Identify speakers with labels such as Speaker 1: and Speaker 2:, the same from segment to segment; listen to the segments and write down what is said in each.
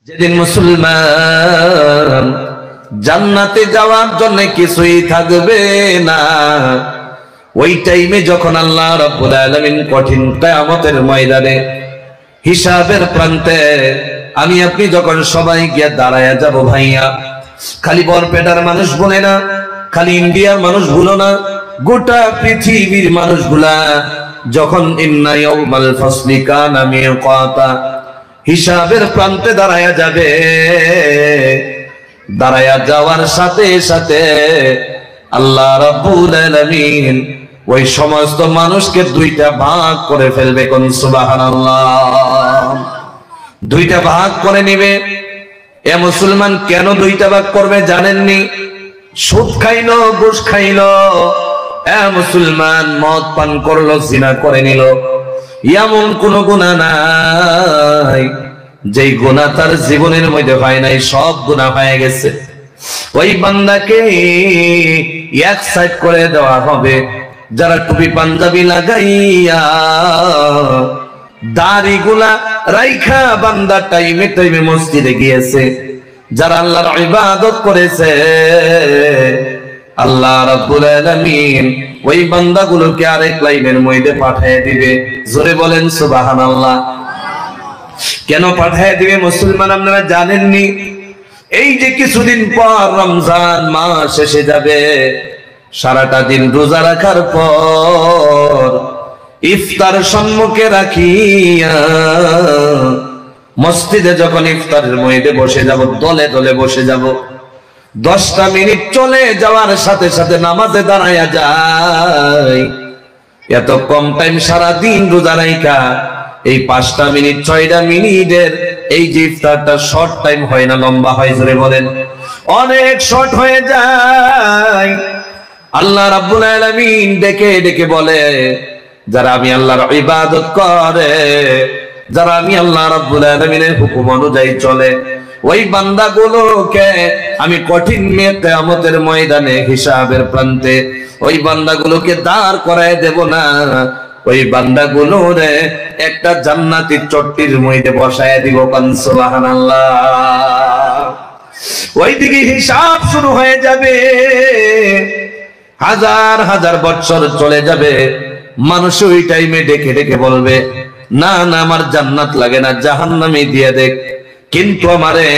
Speaker 1: যেদিন মুসলমান জান্নাতে যাওয়ার জন্য কিছুই থাকবে না, ওই টাইমে যখন আল্লাহ রাব্বুল আলামিন কঠিন কিয়ামতের ময়দানে হিসাবের প্রান্তে আমি আপনি যখন সবাই গিয়ে দাঁড়ায়া যাব, ভাইয়া খালি বরপেটার মানুষ বলে না, খালি ইন্ডিয়ার মানুষ ভুলো না, গোটা পৃথিবীর মানুষগুলা যখন ইন্না ইয়াউমাল ফাসলি কানা মিকাতা হিসাবের প্রান্তে দাঁড়ায়া যাবে, দাঁড়ায়া যাওয়ার সাথে সাথে আল্লাহ রাব্বুল আলামিন ওই সমস্ত মানুষকে দুইটা ভাগ করে ফেলবে। কোন সুবহানাল্লাহ। দুইটা ভাগ করে নেবে। এ মুসলমান কেন দুইটা ভাগ করবে জানেননি? সুদ খাইলো, ঘুষ খাইলো, এ মুসলমান মদ পান করলো, জিনা করে নিল, এমন কোন গুনাহ নাই যেই গুনাহ তার জীবনের মধ্যে হয় নাই, সব গুনাহ হয়ে গেছে। ওই বান্দাকে এক সাইড করে দেওয়া হবে। যারা টুপি পাঞ্জাবি লাগাইয়া দাড়িগুলা রাইখা বান্দা টাইমে টাইমে মসজিদে গিয়েছে, যারা আল্লাহর ইবাদত করেছে, আল্লাহ রাব্বুল আলামিন ওই বান্দাগুলোকে আরেক লাইনের মধ্যে পাঠিয়ে দিবে। জোরে বলেন সুবহানাল্লাহ। কেন পাঠিয়ে দিবে মুসলমান আপনারা জানেননি? এই যে কিছুদিন পর রমজান মাস এসে যাবে, সারাটা দিন রোজা রাখার পর ইফতার সম্মুখে রাখিয়া মসজিদে যখন ইফতারের মধ্যে বসে যাব, দলে দলে বসে যাব, 10টা মিনিট চলে যাওয়ার সাথে সাথে নামাজে দাঁড়ায়া যায়। এত কম টাইম সারা দিন রোজা রাখা এই 5টা মিনিট 6টা মিনিটের এই যে ইফতারটা শর্ট টাইম হয় না, লম্বা হয়? জোরে বলেন। অনেক শর্ট হয়ে যায়। আল্লাহ রাব্বুল আলামিন ডেকে ডেকে বলে, যারা আমি আল্লাহর ইবাদত করে, যারা আমি আল্লাহ রাব্বুল আলামিনের হুকুম অনুযায়ী চলে, ওই বান্দাগুলোকে আমি কঠিন কিয়ামতের ময়দানে হিসাবের প্রান্তে ওই বান্দাগুলোকে দাঁড় করায় দেব না, ওই বান্দাগুলোরে একটা জান্নাতি চট্টির মধ্যে বসায় দিব। কান সুবহানাল্লাহ। ওইদিকে হিসাব শুরু হয়ে যাবে। হাজার হাজার বছর চলে যাবে, মানুষ ওই টাইমে ডেকে ডেকে বলবে, না না আমার জান্নাত লাগে না, জাহান্নামে দিয়ে দেখ। কিন্তু আমারে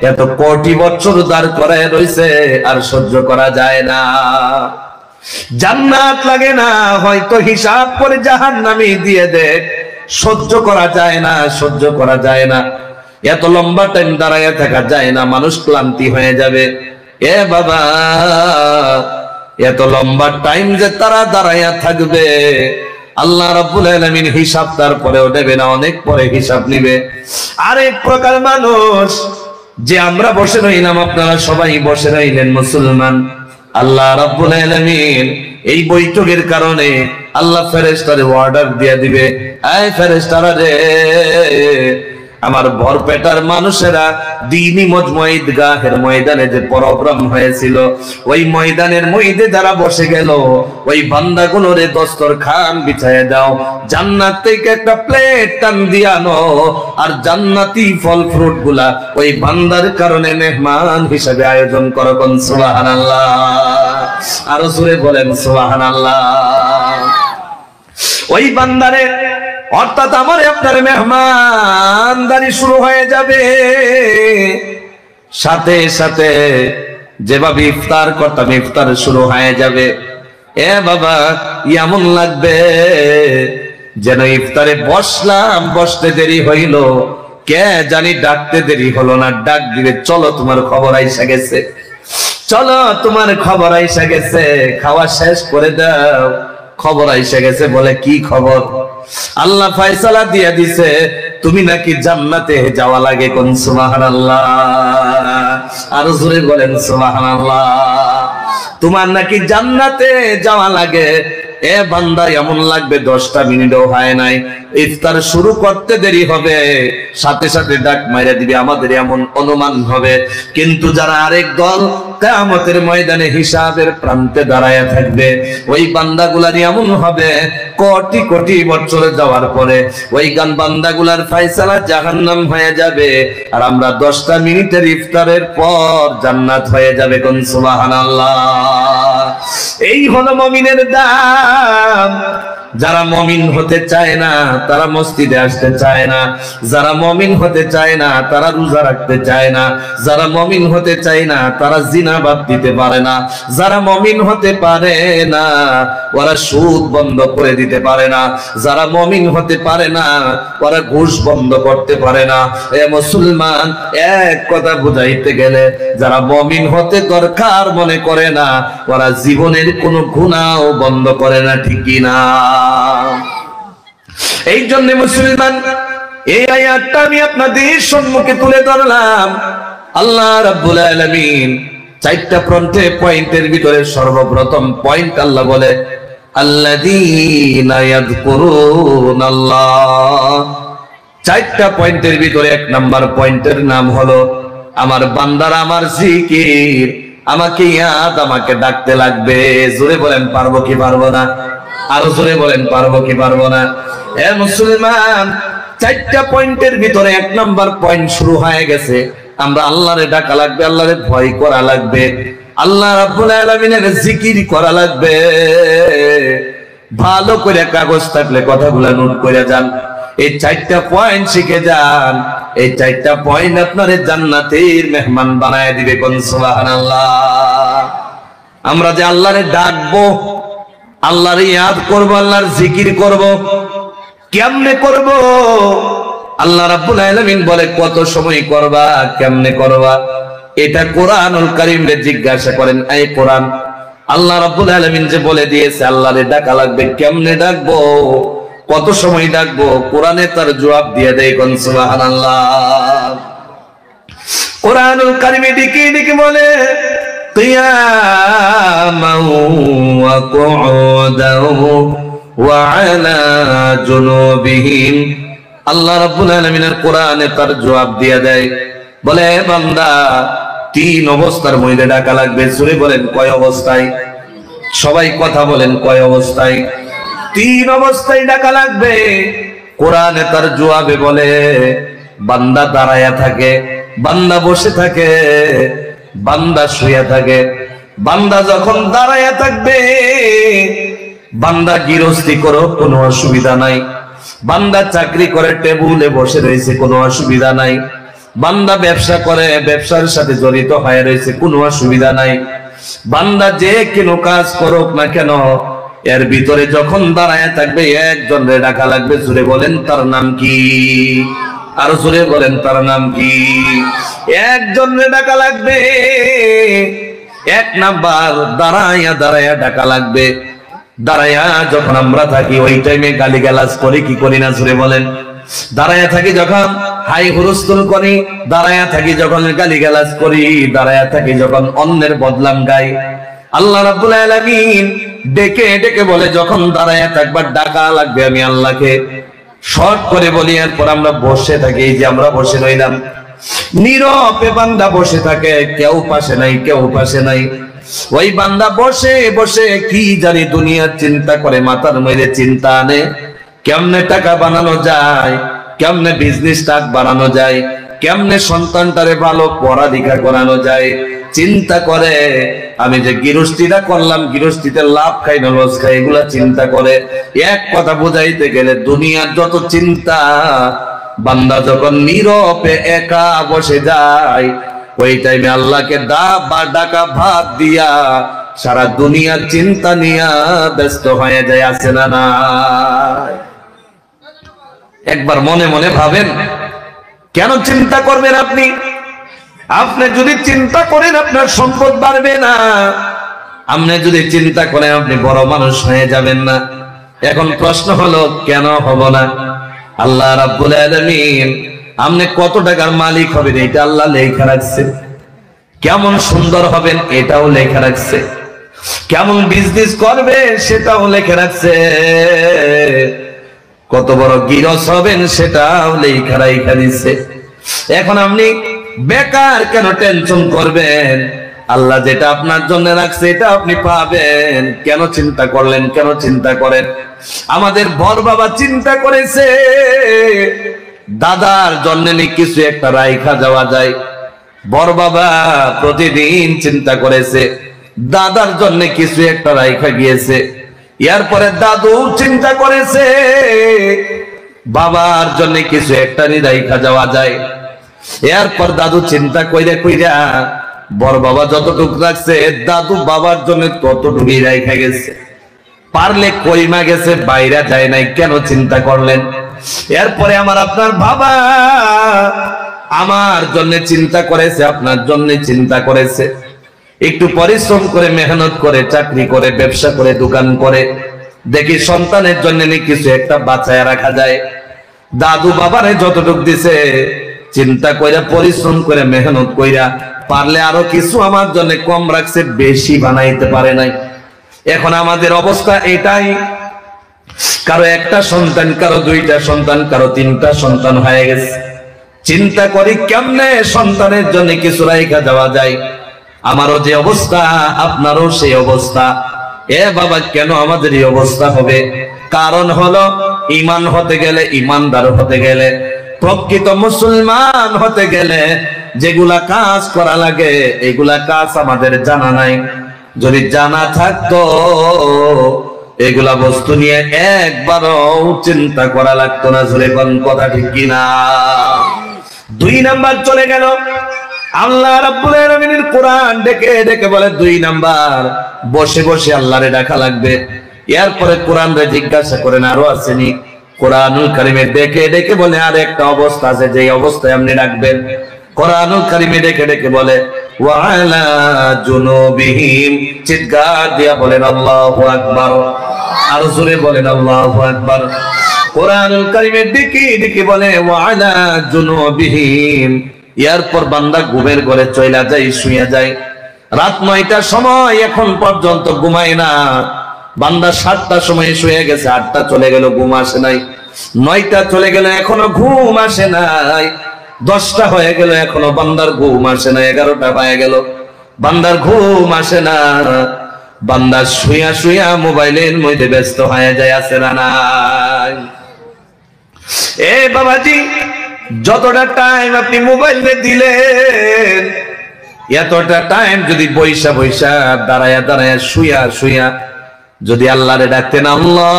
Speaker 1: এত কোটি বছর দাঁড় করায় রইছে, আর সহ্য করা যায় না। জান্নাত লাগে না, হয়তো হিসাব করে জাহান্নামে দিয়ে দেখ, সহ্য করা যায় না, সহ্য করা যায় না। এত লম্বা টাইম দাঁড়ায় থাকা যায় না, মানুষ ক্লান্তি হয়ে যাবে। এ বাবা, এত লম্বা টাইম যে তারা দাঁড়াইয়া থাকবে, আল্লাহ রাব্বুল আলামিন হিসাব তারপরেও নেবে না, অনেক পরে হিসাব নিবে। আরেক প্রকার মানুষ, যে আমরা বসে রইলাম, আপনারা সবাই বসে রইলেন মুসলমান, আল্লাহ রাব্বুল আলামিন এই বৈঠকের কারণে আল্লাহ ফেরেশতারে অর্ডার দিয়ে দিবে, এই ফেরেশতারা রে, আমার ভরপেটার মানুষেরা দ্বীনি মজমা ঈদগাহের ময়দানে যে প্রোগ্রাম হয়েছিল, ওই ময়দানের মধ্যে যারা বসে গেল, ওই বান্দাগুলোরে দস্তরখান বিছায় দাও, জান্নাত থেকে একটা প্লেট টান দিয়ে আনো, আর জান্নাতি ফল ফ্রুট গুলা ওই বান্দার কারণে মেহমান হিসেবে আয়োজন করো। কোন সুবহানাল্লাহ। আরো জোরে বলেন সুবহানাল্লাহ। ওই বান্দারে, অর্থাৎ আমার আপনার মেহমানদারি শুরু হয়ে যাবে। সাথে সাথে যেভাবে ইফতার করতাম, ইফতার শুরু হয়ে যাবে। এ বাবা, এমন লাগবে যেন ইফতারে বসলাম, বসতে দেরি হইল, কে জানি ডাকতে দেরি হলো না, ডাক দিবে, চলো তোমার খবর আইসা গেছে, চলো তোমার খবর আইসা গেছে, খাওয়া শেষ করে দাও। খবর আইসা গেছে, বলে কি খবর? আল্লাহ ফয়সালা দিয়ে দিছে, তুমি নাকি জান্নাতে যাওয়া লাগে। কোন সুবহানাল্লাহ। আর জোরে বলেন সুবহানাল্লাহ। তোমার নাকি জান্নাতে যাওয়া লাগে। এ বান্দা এমন লাগবে 10টা মিনিটও হয় নাই, ইফতার শুরু করতে দেরি হবে, সাথে সাথে ডাক মাইরা দিবে, আমাদের এমন অনুমান হবে। কিন্তু যারা আরেক দল কিয়ামতের ময়দানে হিসাবের প্রান্তে দাঁড়ায় থাকবে, ওই বান্দাগুলার এমন হবে কোটি কোটি বছর যাওয়ার পরে ওই বান্দাগুলার ফয়সালা জাহান্নাম হয়ে যাবে, আর আমরা 10টা মিনিটের ইফতারের পর জান্নাত হয়ে যাবে। কোন সুবহানাল্লাহ। এই হলো মুমিনের দাম। যারা মুমিন হতে চায় না তারা মসজিদে আসতে চায় না, যারা মুমিন হতে চায় না তারা রোজা রাখতে চায় না, যারা মুমিন হতে চায় না তারা জিনা বাদ দিতে পারে না, যারা মুমিন হতে পারে না ওরা সুদ বন্ধ করে দিতে পারে না, যারা মুমিন হতে পারে না ওরা ঘুষ বন্ধ করতে পারে না। এ মুসলমান, এক কথা বুঝাইতে গেলে যারা মুমিন হতে দরকার মনে করে না ওরা জীবনের কোনো গুনাহ বন্ধ করে না, ঠিক কি না? এই জন্য মুসলমান, এই আয়াতটা আমি আপনাদের সম্মুখে তুলে ধরলাম। আল্লাহ রাব্বুল আলামিন 4টা পয়েন্টের ভিতরে সর্বপ্রথম পয়েন্ট আল্লাহ বলে আল্লাযীনা ইয়াযকুরুনাল্লাহ। 4টা পয়েন্টের ভিতরে 1 নাম্বার পয়েন্টের নাম হলো আমার বান্দারা আমার জিকির, আমাকে ইয়াদ, আমাকে ডাকতে লাগবে। জোরে বলেন পারবো কি পারবো না? আরো জোরে বলেন পারবো কি পারবো না? এ মুসলমান, 4টা পয়েন্টের ভিতরে 1 নাম্বার পয়েন্ট শুরু হয়ে গেছে। আমরা আল্লাহরে ডাকা লাগবে, আল্লাহরে ভয় করা লাগবে, আল্লাহ রাব্বুল আলামিনের জিকির করা লাগবে। ভালো করে কাগজ থাকলে কথাগুলো নোট করে যান, এই 4টা পয়েন্ট শিখে যান। এই 4টা পয়েন্ট আপনারে জান্নাতের মেহমান বানায় দিবে। কোন সুবহানাল্লাহ। আমরা যে আল্লাহরে ডাকবো, আল্লাহর ইয়াদ করব, আল্লাহর জিকির করব, কেমনে করব? আল্লাহ রাব্বুল আলামিন বলে কত সময় করবা, কেমনে করবা? এটা কোরআনুল কারীমে জিজ্ঞাসা করেন, এই কোরআন আল্লাহ রাব্বুল আলামিন যে বলে দিয়েছে আল্লাহরে ডাকা লাগবে, কেমনে ডাকবো, কত সময় ডাকবো? কোরআনে তার জবাব দিয়ে দেয়। কোন সুবহানাল্লাহ। কোরআনুল কারীমে ডেকে ডেকে বলে কিয়ামান ওয়া কুউদান ওয়া আলা জুনুবিহিম। আল্লাহ রাব্বুল আলামিনের কোরআনে তার জবাব দিয়ে দেয়, বলে বান্দা 3 অবস্থার মধ্যে ডাকা লাগবে। জোরে বলেন কয় অবস্থায়? সবাই কথা বলেন কয় অবস্থায়? 3 অবস্থায় ডাকা লাগবে। কোরআনে তার জবাবে বলে বান্দা দাঁড়ায়া থাকে, বান্দা বসে থাকে, বান্দা শুয়ে থাকে। বান্দা যখন দাঁড়ায়া থাকবে, বান্দা গৃহস্থী করো কোনো অসুবিধা নাই, বান্দা চাকরি করে টেবুলে বসে রয়েছে কোনো অসুবিধা নাই, বান্দা ব্যবসা করে ব্যবসার সাথে জড়িত হয়ে রয়েছে কোনো অসুবিধা নাই, বান্দা যে কোনো কাজ করুক না কেন এর ভিতরে যখন দাঁড়ায় থাকবে একজনের ডাকা লাগবে। জোরে বলেন তার নাম কি? আরো জোরে বলেন তার নাম কি? একজনের ডাকা লাগবে। 1 নাম্বার দাঁড়ায়া দাঁড়ায়া ডাকা লাগবে। দাঁড়ায়া যখন আমরা থাকি ওই টাইমে গালিগালাজ করি কি করি না? জোরে বলেন। দাঁড়ায়া থাকি যখন হাই হুলস্থুল করি, দাঁড়ায়া থাকি যখন গালিগালাজ করি, দাঁড়ায়া থাকি যখন অন্যের বদনাম গাই। আল্লাহ রাব্বুল আলামিন ডেকে ডেকে বলে যখন দাঁড়ায়া থাকবার ডাকা লাগবে আমি আল্লাহকে। শর্ট করে বলি, এরপর আমরা বসে থাকি। এই যে আমরা বসে রইলাম, নীরবে বান্দা বসে থাকে, কেউ পাশে নাই, কেউ পাশে নাই। ওই বান্দা বসে বসে কি জানি দুনিয়ার চিন্তা করে, মাথার মধ্যে চিন্তা আনে কেমনে টাকা বানানো যায়, কেমনে বিজনেস টাক বানানো যায়, কেমনে সন্তানটারে ভালো পড়ালেখা করানো যায়। চিন্তা করে আমি যে গৃহস্থীটা করলাম, গৃহস্থীতে লাভ খাই না লস খাই, এগুলা চিন্তা করে। এক কথা বুঝাইতে গেলে দুনিয়ার যত চিন্তা, বান্দা যখন নীরবে একা বসে যায় ওই টাইমে আল্লাহকে ডাকা ভাত দিয়া সারা দুনিয়ার চিন্তা নিয়ে ব্যস্ত হয়ে যায়। আছে না না? একবার মনে মনে ভাবেন, কেন চিন্তা করবেন আপনি? আপনি যদি চিন্তা করেন আপনার সম্পদ বাড়বে না, আপনি যদি চিন্তা করেন আপনি বড় মানুষ হয়ে যাবেন না। এখন প্রশ্ন হলো কেন হব না? আল্লাহ রাব্বুল আলামিন আপনি কত টাকার মালিক হবেন এটা আল্লাহ লেখা রাখছে, কেমন সুন্দর হবেন এটাও লেখা রাখছে, কেমন বিজনেস করবে সেটাও লিখে রাখছে, কত বড় গিরস হবেন সেটাও লেখা রাখা দিচ্ছে। এখন আপনি বেকার কেন টেনশন করবেন? আল্লাহ যেটা আপনার জন্য রাখছে এটা আপনি পাবেন। কেন চিন্তা করলেন? কেন চিন্তা করেন? আমাদের বড় বাবা চিন্তা করেছে দাদার জন্য কিছু একটা রাইখা যাওয়া যায়। বড় বাবা প্রতিদিন চিন্তা করেছে দাদার জন্য কিছু একটা রাইখা গিয়েছে। এরপরে দাদু চিন্তা করেছে বাবার জন্য কিছু একটা রাইখা যাওয়া যায়। এরপর দাদু চিন্তা কইরা কইরা বড় বাবা যতটুকু রাখছে দাদু বাবার জন্য ততটুকুই রাইখা গেছে। পারলে কইমা গেছে, বাইরে যায় নাই। কেন চিন্তা করলেন? এরপরে আমার আপনার বাবা আমার জন্য চিন্তা করেছে, আপনার জন্য চিন্তা করেছে। একটু পরিশ্রম করে, মেহনত করে, চাকরি করে, ব্যবসা করে, দোকান করে, দেখি সন্তানের জন্য কিছু একটা বাঁচায় রাখা যায়। দাদু বাবারে যতটুকু দিছে চিন্তা কইরা, পরিশ্রম করে, মেহনত কইরা পারলে আরো কিছু আমার জন্য কম রাখছে, বেশি বানাইতে পারে নাই। এখন আমাদের অবস্থা এটাই, কারো একটা সন্তান, কারো দুইটা সন্তান, কারো তিনটা সন্তান হয়ে গেছে। চিন্তা করি কেমনে সন্তানের জন্য কিছু রাইখা যাওয়া যায়। আমারও যে অবস্থা আপনারও সেই অবস্থা। এ বাবা, কেন আমাদের এই অবস্থা হবে? কারণ হলো ঈমান হতে গেলে, ঈমানদার হতে গেলে, প্রকৃত মুসলমান হতে গেলে যেগুলা কাজ করা লাগে এগুলা কাজ আমাদের জানা নাই। যদি জানা থাকতো এগুলা বস্তু নিয়ে একবারও চিন্তা করা লাগতো না। জোরে কোন কথা ঠিক কিনা? 2 নাম্বার চলে গেল। আল্লাহ রাব্বুল আলামিনের কোরআন ডেকে ডেকে বলে 2 নাম্বার বসে বসে আল্লাহরে ডাকা লাগবে। এরপরে কোরআন রে জিজ্ঞাসা করেন আরো আসেনি? কোরআনুল কারীমে ডেকে ডেকে বলে আর একটা অবস্থা আছে, যে অবস্থায় আপনি রাখবেন। কোরআনুল কারীমে ডেকে ডেকে বলে ওয়া আলা জুনুবিহিম, চিৎকার দিয়া বলেন আল্লাহু আকবার। আর জোরে বলেন আল্লাহু আকবার। কোরআনুল কারীমে ডেকে ডেকে বলে ওয়া আলা জুনুবিহিম। এরপর বান্দা ঘুমের ঘরে চইলা যায়, শুয়ে যায়। রাত 9টার সময় এখন পর্যন্ত ঘুমায় না। বান্দা 7টার সময় শুয়ে গেছে, 8টা চলে গেল, ঘুম আসে নাই। 9টা চলে গেল, এখনো ঘুম আসে নাই। 10টা হয়ে গেল, এখনো বান্দার ঘুম আসে না। 11টা হয়ে গেল, বান্দার ঘুম আসে না। বান্দা শুয়া শুয়া মোবাইলের মধ্যে ব্যস্ত হয়ে যায়, আছে না নাই? এ বাবাজি, যতটা টাইম আপনি মোবাইলে দিলেন, এতটা টাইম যদি বৈশা বৈশা, দাঁড়ায়া দাঁড়ায়া, শুয়া শুয়া যদি আল্লাহরে ডাকতেন, আল্লাহ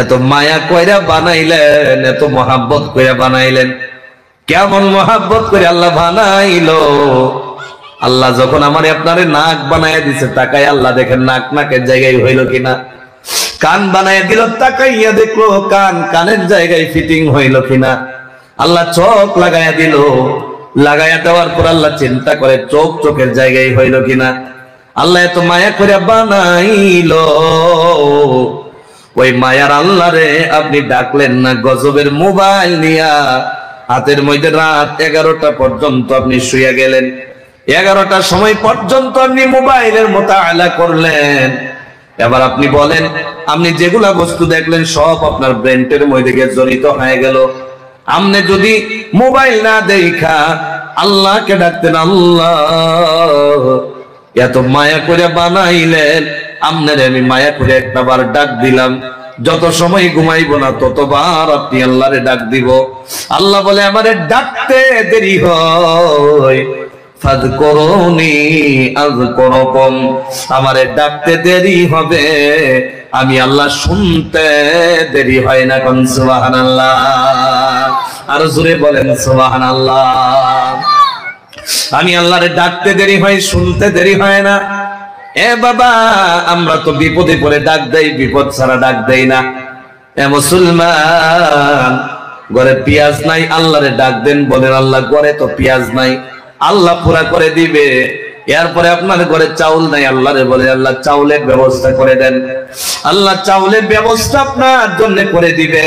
Speaker 1: এত মায়া কইরা বানাইলেন, এত মহাব্বত কইরা বানাইলেন। কেমন মহাব্বত করে আল্লাহ বানাইলো! আল্লাহ যখন আমার আপনারে নাক বানাইয়া দিছে, তাকাই আল্লাহ দেখেন নাক নাকের জায়গায় হইল কিনা। কান বানাইয়া দিল, তাকাইয়া দেখলো কান কানের জায়গায় ফিটিং হইল কিনা। আল্লাহ চোখ লাগাইয়া দিল, লাগাইয়া দেওয়ার পর আল্লাহ চিন্তা করে চোখ চোখের জায়গায় হইল কিনা। আল্লাহ এত মায়া করে বানাইলো, ওই মায়ার আল্লাহ রে আপনি ডাকলেন না। গজবের মোবাইল নিয়া হাতের মধ্যে রাত 11টা পর্যন্ত আপনি শুয়ে গেলেন। 11টার সময় পর্যন্ত আপনি মোবাইলের মুতাআলা করলেন। এবার আপনি বলেন, আপনি যেগুলা বস্তু দেখলেন সব আপনার ব্রেনের মধ্যে গিয়ে জড়িত হয়ে গেল। আপনি যদি মোবাইল না দেখা আল্লাহকে ডাকতেন, আল্লাহ এত মায়া করে বানাইলেন, আপনার আমি মায়া করে একটাবার ডাক দিলাম। যত সময় ঘুমাইবো না ততবার আপনি আল্লাহরে ডাক দিব। আল্লাহ বলে আমারে ডাকতে দেরি হয়, ফাযকুরুনি আযকুরুকুম, আমারে ডাকতে দেরি হবে, আমি আল্লাহ শুনতে দেরি হয় না। কোন সুবহানাল্লাহ! আর জোরে বলেন সুবহানাল্লাহ। আমি আল্লাহরে ডাকতে দেরি হয়, শুনতে দেরি হয় না। এ বাবা, আমরা তো বিপদে পড়ে ডাক দেই, বিপদ ছাড়া ডাক দেই না। এ মুসলমান, ঘরে পেঁয়াজ নাই, আল্লাহরে ডাক দেন, বলেন আল্লাহ ঘরে তো পেঁয়াজ নাই, আল্লাহ পুরা করে দিবে। এরপরে আপনার ঘরে চাউল নাই, আল্লাহরে বলে আল্লাহ চাউলের ব্যবস্থা করে দেন, আল্লাহ চাউলের ব্যবস্থা আপনার জন্য করে দিবে।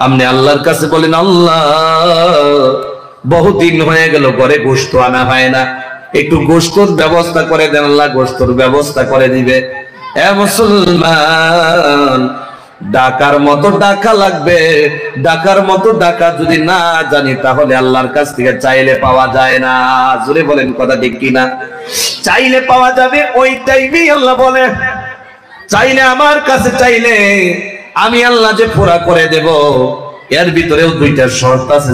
Speaker 1: আপনি আল্লাহর কাছে বলেন, আল্লাহ বহুদিন হয়ে গেল ঘরে গোশত আনা হয় না, একটু গোশতর ব্যবস্থা করে দেন, আল্লাহ গোশতর ব্যবস্থা করে দিবে। এ মুসলমান, ডাকার মতো ডাকা লাগবে, ডাকার মতো ডাকা যদি না জানি তাহলে আল্লাহর কাছ থেকে চাইলে পাওয়া যায় না। জোরে বলেন কথা ঠিক কিনা? চাইলে পাওয়া যাবে, ওই টাইমেই আল্লাহ বলে চাইলে আমার কাছে চাইলে আমি আল্লাহ যে পুরা করে দেব। এর ভিতরেও দুইটা শর্ত আছে।